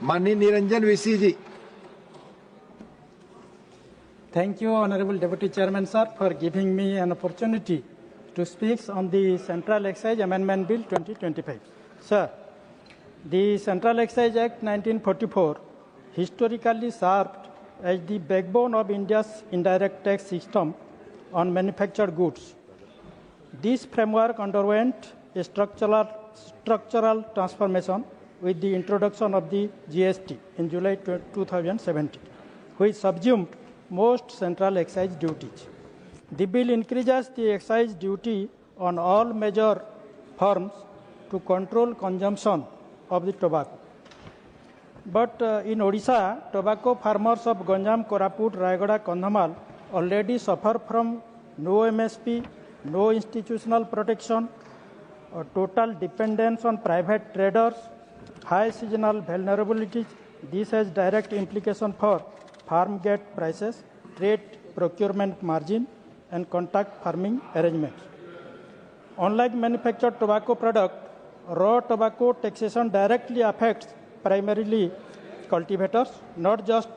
माननीय निरंजन विशी जी। Thank you, Honorable Deputy Chairman, sir, for giving me an opportunity to speak on the Central Excise Amendment Bill 2025. Sir, the Central Excise Act 1944 historically served as the backbone of India's indirect tax system on manufactured goods. This framework underwent a structural transformation with the introduction of the GST in July 2017, which subsumed most central excise duties. The bill increases the excise duty on all major firms to control consumption of the tobacco. But in Odisha, tobacco farmers of Ganjam, Koraput, Rayagada, Kandhamal already suffer from no MSP, no institutional protection, total dependence on private traders, high seasonal vulnerabilities. This has direct implication for farm gate prices, trade procurement margin, and contact farming arrangements. Unlike manufactured tobacco product, raw tobacco taxation directly affects primarily cultivators, not just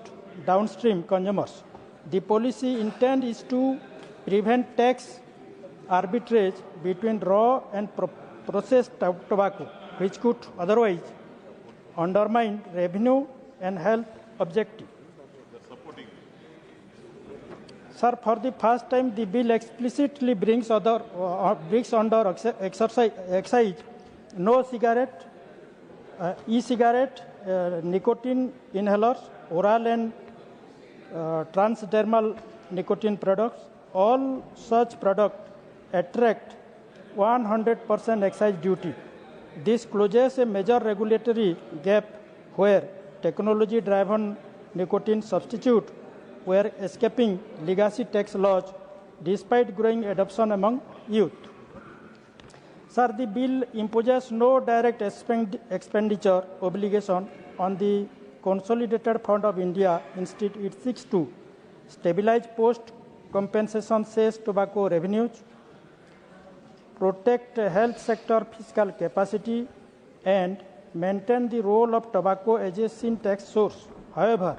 downstream consumers. The policy intent is to prevent tax arbitrage between raw and processed tobacco, which could otherwise undermine revenue and health objectives. Sir, for the first time, the bill explicitly brings under excise no cigarette, e-cigarette, nicotine inhalers, oral and transdermal nicotine products. All such products attract 100% excise duty. This closes a major regulatory gap where technology-driven nicotine substitute were escaping legacy tax laws despite growing adoption among youth. Sir, the bill imposes no direct expenditure obligation on the Consolidated Fund of India. Instead, it seeks to stabilize post-compensation cess tobacco revenues, protect health sector fiscal capacity, and maintain the role of tobacco as a sin tax source. However,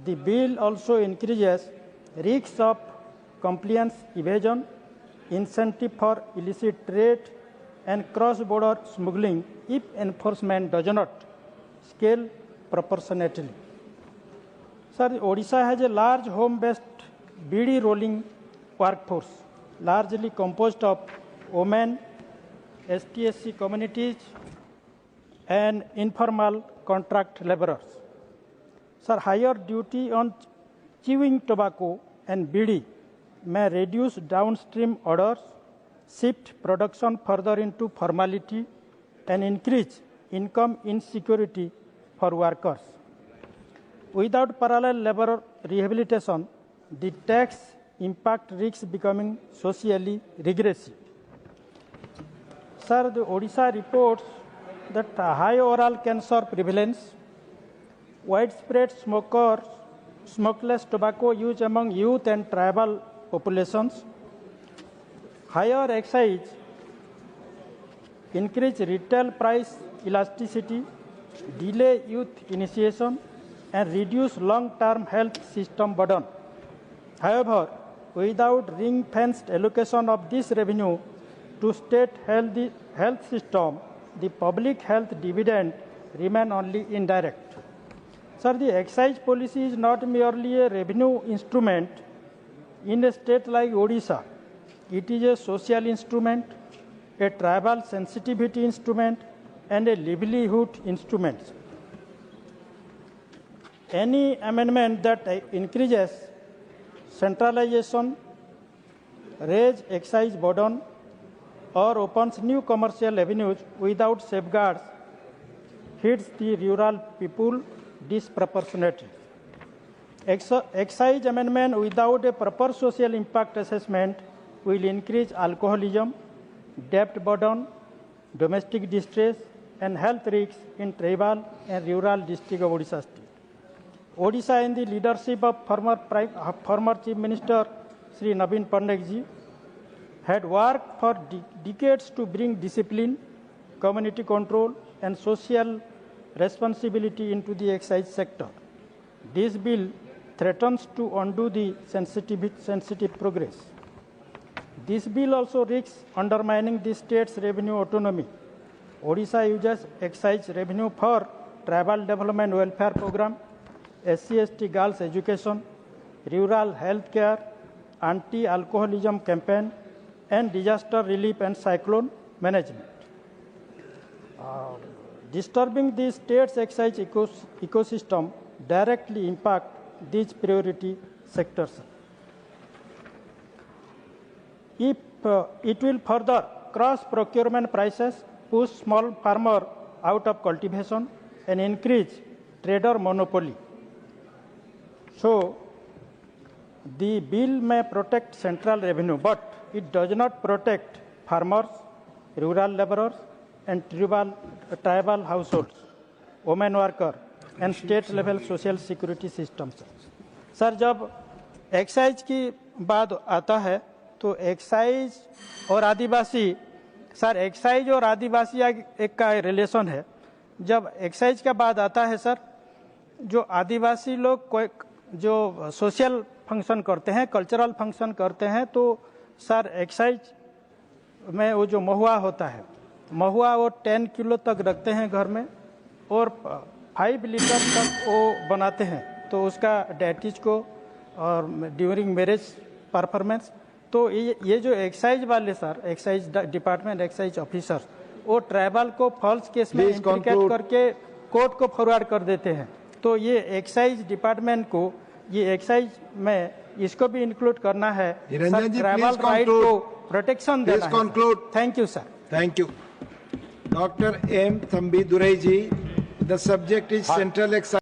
the bill also increases risks of compliance evasion, incentive for illicit trade, and cross-border smuggling if enforcement does not scale proportionately. Sir, Odisha has a large home-based beedi rolling workforce, largely composed of women, ST/SC communities, and informal contract laborers. Sir, higher duty on chewing tobacco and beedi may reduce downstream orders, shift production further into formality, and increase income insecurity for workers. Without parallel labor rehabilitation, the tax impact risks becoming socially regressive. Sir, the Odisha reports that high oral cancer prevalence, widespread smokeless tobacco use among youth and tribal populations, higher excise, increase retail price elasticity, delay youth initiation, and reduce long-term health system burden. However, without ring-fenced allocation of this revenue to state health system, the public health dividend remain only indirect. Sir, the excise policy is not merely a revenue instrument in a state like Odisha. It is a social instrument, a tribal sensitivity instrument, and a livelihood instrument. Any amendment that increases centralization, raises excise burden, or opens new commercial avenues without safeguards hits the rural people disproportionately. Excise amendment without a proper social impact assessment will increase alcoholism, debt burden, domestic distress, and health risks in tribal and rural districts of Odisha state. Odisha, in the leadership of former Chief Minister Shri Naveen Patnaik had worked for decades to bring discipline, community control, and social responsibility into the excise sector. This bill threatens to undo the sensitive progress. This bill also risks undermining the state's revenue autonomy. Odisha uses excise revenue for tribal development welfare program, SC/ST girls education, rural health care, anti-alcoholism campaign, and disaster relief and cyclone management. Disturbing the state's excise ecosystem directly impact these priority sectors. If it will further cross procurement prices, push small farmer out of cultivation, and increase trader monopoly. So, the bill may protect central revenue, but it does not protect farmers, rural laborers, and tribal households, women workers, and state-level social security systems. Sir, जब excise की बात आता है तो excise और आदिवासी, sir excise और आदिवासी एक का रिलेशन है. जब एक्साइज का बात आता है सर, जो आदिवासी लोग जो सोशल फंक्शन करते हैं, कल्चरल फंक्शन करते हैं, तो सर एक्साइज में वो जो महुआ होता है, महुआ वो 10 किलो तक रखते हैं घर में और 5 लीटर तक वो बनाते हैं. तो उसका डेटिज को और ड्यूरिंग मैरिज परफॉर्मेंस, तो ये जो एक्साइज वाले sir, excise department excise officers, वो ट्राइबल को फॉल्स केस में इंप्लिकेट करके कोर्ट को फॉरवर्ड कर देते हैं. तो ये एक्साइज डिपार्टमेंट को ये एक्साइज में इसको भी इंक्लूड करना है. ट्राइबल राइट को प्रोटेक्शन देना है. Thank you sir. Thank you. Dr. M. Thambi Durai ji, the subject is Central Excise.